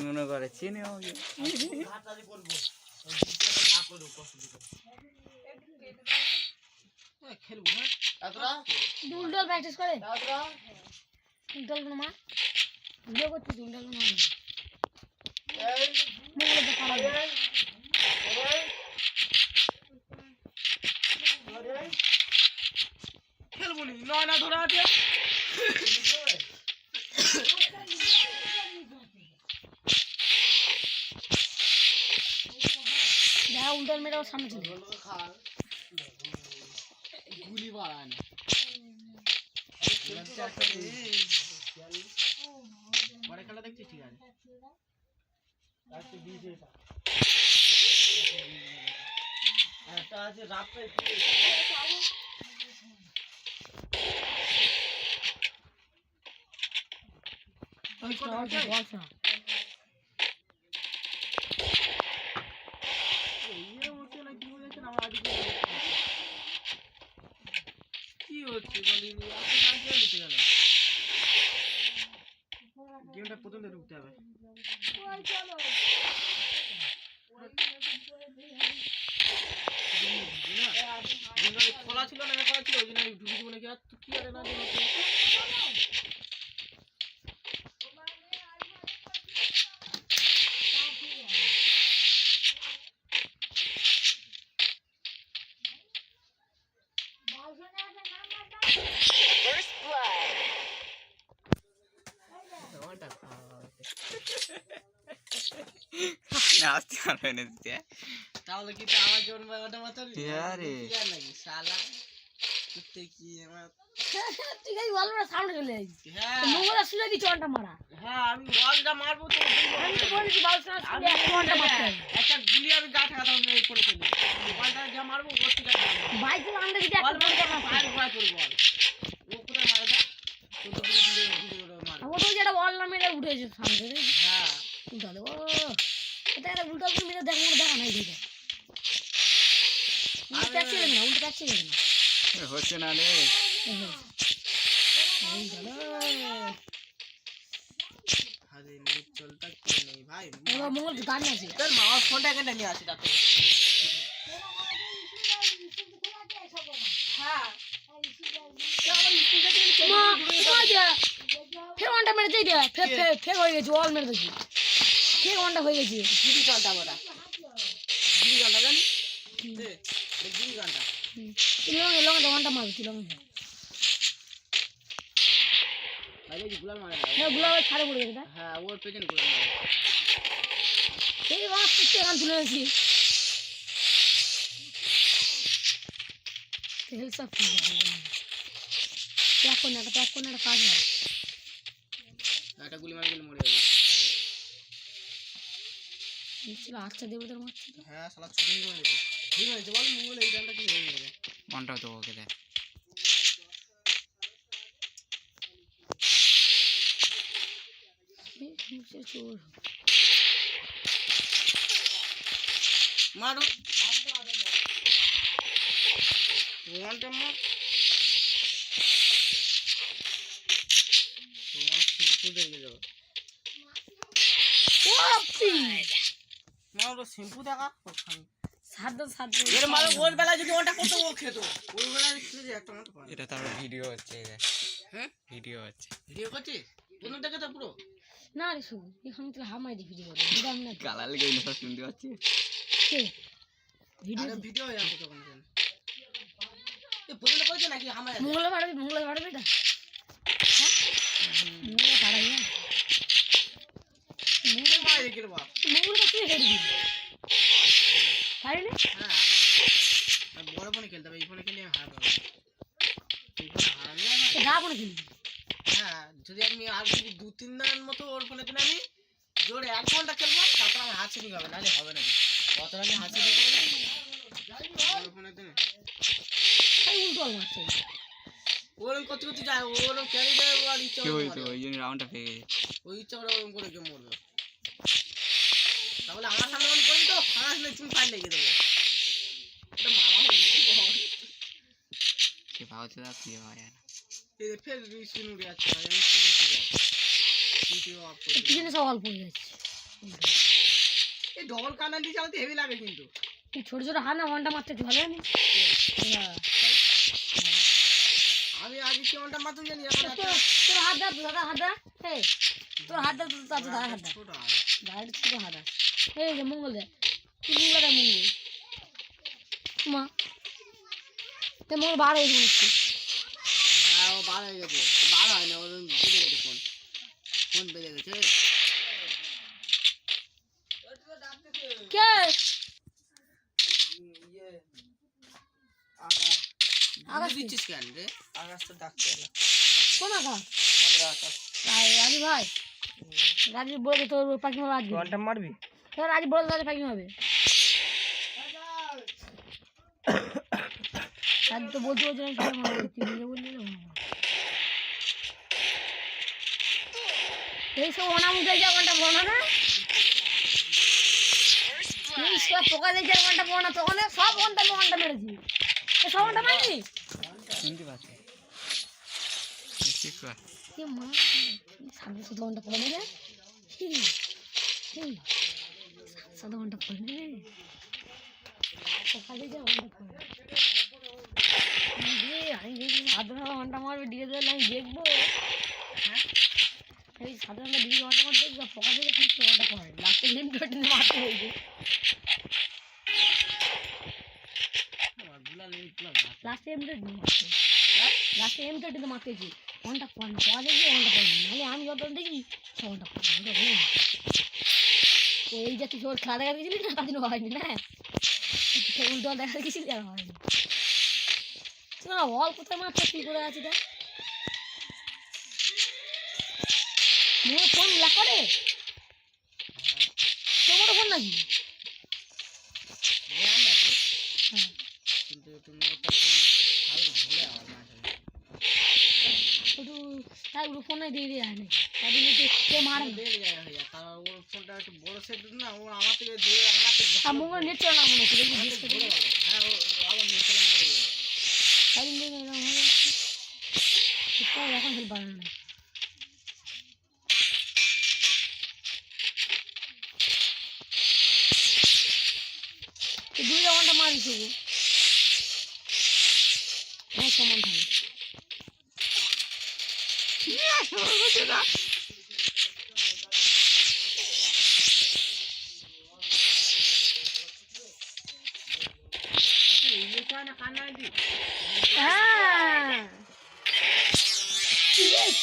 মনে করে চিনি দুলডল প্র্যাকটিস করে দুলডল মা ভিডিও করতে দুলডল মা এই মোবাইল দেখা লাগে খেলবনি নয় না ধরে আছে যা উল্টাল মেরে ওর সামনে চলে গুলি বাড়ায় না বড় খেলা দেখছি ঠিক আছে একটা আছে রাতে ওই কথা বলছ কি হচ্ছে বলি গেমটা প্রথম থেকে ঢুকতে হবে খোলা ছিল না খোলা ছিল ওই জন্য ঢুকে দিব নাকি আর কি আরে না তাহলে কি আমার জন্য ওটা মত নাকি শালা কুত্তে কি আমার তুই গাই বল না সাউন্ড চলে যাচ্ছে হ্যাঁ মোবাইল শুনে দি চন্টা মারা হ্যাঁ আমি ওয়ালটা মারবো তো আমি তো বলছি বল না শুনে এক ঘন্টা মারতে একটা গুলি আমি গা ঠাকা দাও এই করে ফেলি ওয়ালটা যা মারবো ওর থেকে বাইক তো আন্ডা দিতে একটা বল পার পার করব ও কোথায় মারে দা তো দিলে মার ও তো যেটা বল না মেরে উঠেছে সামনে রে হ্যাঁ উল্টা ও এটা একটা উল্টা করে মেরে দেখ মনে দেখা নাই দিতে উল্টা কাছে না উল্টা কাছে না হচ্ছে না রে আরে নেট চলতা কি নেই ভাই এবার মোবাইল গাড়ি আছে তোর মা ফোনটা কেন নিয়ে আসি তাতে হ্যাঁ মা ফের ওয়ানটা মেরে যাই দে ফের হয়ে গেছে ওয়াল মেরে দিছি ফের ওয়ানটা হয়ে গেছে জিবি ঘন্টা বড়া জিবি ঘন্টা জানি দে জিবি ঘন্টা লং ওয়ানটা মারবি তুই লং আরে কি গুলাল মারে হ্যাঁ গুলা ছাড়ে পড়ে গেছে হ্যাঁ ওর পেছনে গুলাল মারে এই বাস থেকে গান তুলে আছি তেল সব প্যাক করনা কাজ হয় একটা গুলি মারে গেলে মরে যাবে ছিল আচ্ছা দেবতার মারছে হ্যাঁ শালা শুটিং করে নেবে ঠিক আছে বল মঙ্গল এই গানটা কি হয়ে যাবে মনটা তো ওকে দে চোর মারো ওয়ানটা মার তোমার সিম্পল দেখে যাও ওপি মারো সিম্পল দেখা সাদ এর মারো ওর বেলা যদি ওটা কত ও খেতো ওর বেলা খেলে একটা মত পারে এটা তার ভিডিও হচ্ছে হ্যাঁ ভিডিও হচ্ছে ভিডিও করছিস কোন দেখে তো পুরো না রে শুন এখন তো হামাই দি ভিডিও করে দিদাম না গালা লেগে না শুনতে পাচ্ছি কে ভিডিও আরে ভিডিও হয়ে আছে তখন এ পছন্দ করেছে নাকি আমার মঙ্গল বাড়বে এটা হ্যাঁ মঙ্গল বাড়াই না মঙ্গল মার রেখে বাবা মঙ্গল কাছে হেড দি পারলে হ্যাঁ আমি বড় ফোনে খেলতে হবে এই ফোনে খেলে হারবো এই ফোনে হারানো যায় না গা ফোনে খেলবি হ্যাঁ যদি আমি আর যদি 2-3 দিনের মতো ওর ফোনে কিনে আমি জোরে 1 ঘন্টা খেলবো তারপর আমার হাত সেটিং হবে নাহলে হবে না কত আমি হাত সেটিং করব ওর ফোনে দিনে তাই উল্টো মারছে ওরকম করতে করতে যায়, ওরকম ক্যারি যায়, ও আর ইচ্ছা কি করে হয়েছে মারে। ওই জন্য রাউন্ডটা পেয়ে গেছে। ওই ইচ্ছা করে ওরকম করে কেউ মরবে। তাহলে আমার সামনে আমি করবি তো ফাঁস নেই, তুমি ফাইল লেগে দেবো। এটা মারা হলো সে ভাবছে তা খুঁজে পাওয়া যায় না। এই যে ফের রিস্পিন উড়ে যাচ্ছে, আমি কি করতে যাই? ভিডিও অফ করে কি জন্য সব অল্প হয়ে যাচ্ছে এই ডবল কানান্ডি চালাতে হেভি লাগে কিন্তু। তুই ছোট ছোট হাত না ঘন্টা মারতে তুই ভালো জানিস আমি আগে কি ঘন্টা মাত্র জানি, এখন তোর তোর হাত দা দাদা হাত দা এই তোর হাত দা তোর দাদা হাত দা ছোট দাদা ছোট হাত দা এই যে মঙ্গল দে তুই মঙ্গল দে মঙ্গল মা তে মোর বার হয়ে গেছে হ্যাঁ, ও বার হয়ে গেছে, বার হয় না, ওর বেড়ে গেছে, ফোন ফোন বেড়ে গেছে। কে আকাশ দিচ্ছিস কেন রে? আকাশ তো ডাকতে এলো। কোন আকাশ আমাদের আকাশ। রাজি ভাই রাজি বলে তোর পাখি হবে আজকে ঘন্টা মারবি? তোর রাজি বলে তাহলে পাখি হবে আজ তো বলতে বলছি না কি মারবো তুই নিজে বললি না এই সব অনামুখে যা ঘন্টা বনা না এই সব পোকা দিয়ে 4 ঘন্টা বনা তখন সব ঘন্টা মেরেছি এই সব ঘন্টা মারিনি শুনতে পাচ্ছি ঠিক কর। কি মা সামনে 7 ঘন্টা পড়ে নেবে এই 7 ঘন্টা পড়ে নেবে পোকা দিয়ে 4 ঘন্টা পড়ে আমি 7 ঘন্টা মারবে দিয়ে দিলে আমি দেখবো হ্যাঁ এই 7 ঘন্টা 2 ঘন্টা মারতে দেখবো পোকা দিয়ে 6 ঘন্টা পড়ে লাস্টে লিম কেটে মারতে হয়েছে আমার গুলা নেই গুলা লাস্টে এমটা লাস্টে এমটা কিন্তু মারতেছি ঘন্টা পড়ে না পোকা দিয়ে ঘন্টা পড়ে না নাহলে আমি যত দেখি 6 ঘন্টা পড়ে এই যে তুই ওর খেলা দেখা গেছিলি না তাদের হয়নি না উল্টো দেখা গেছিলি আর হয়নি না বল কোথায় মারতে কি করে আছে তা মোর ফোন লা করে তোমার ফোন নাকি জ্ঞান আছে, হ্যাঁ কিন্তু তুমি ওটা ভালো ভুলে আমার না আসলে। একটু তাই ওর ফোন দিয়ে দিয়ে আনে তাদের নিতে কে মারে না বেড়ে যায় হয়ে যায়, কারণ ওর ফোনটা একটু বড় সেট না, ওর আমার থেকে দূরে, আমার থেকে আর মোবাইল নেট চলে না মনে হচ্ছে দেখি জিজ্ঞেস করে বড় ভালো। হ্যাঁ, ও আবার নিচে মারে। তাই নিয়ে এলাম হয়ে যাচ্ছে এখন হেল্প বাড়ানো না তো 2 ঘন্টা মারি শুধু অনেক সমান থাকে কান্না হ্যাঁ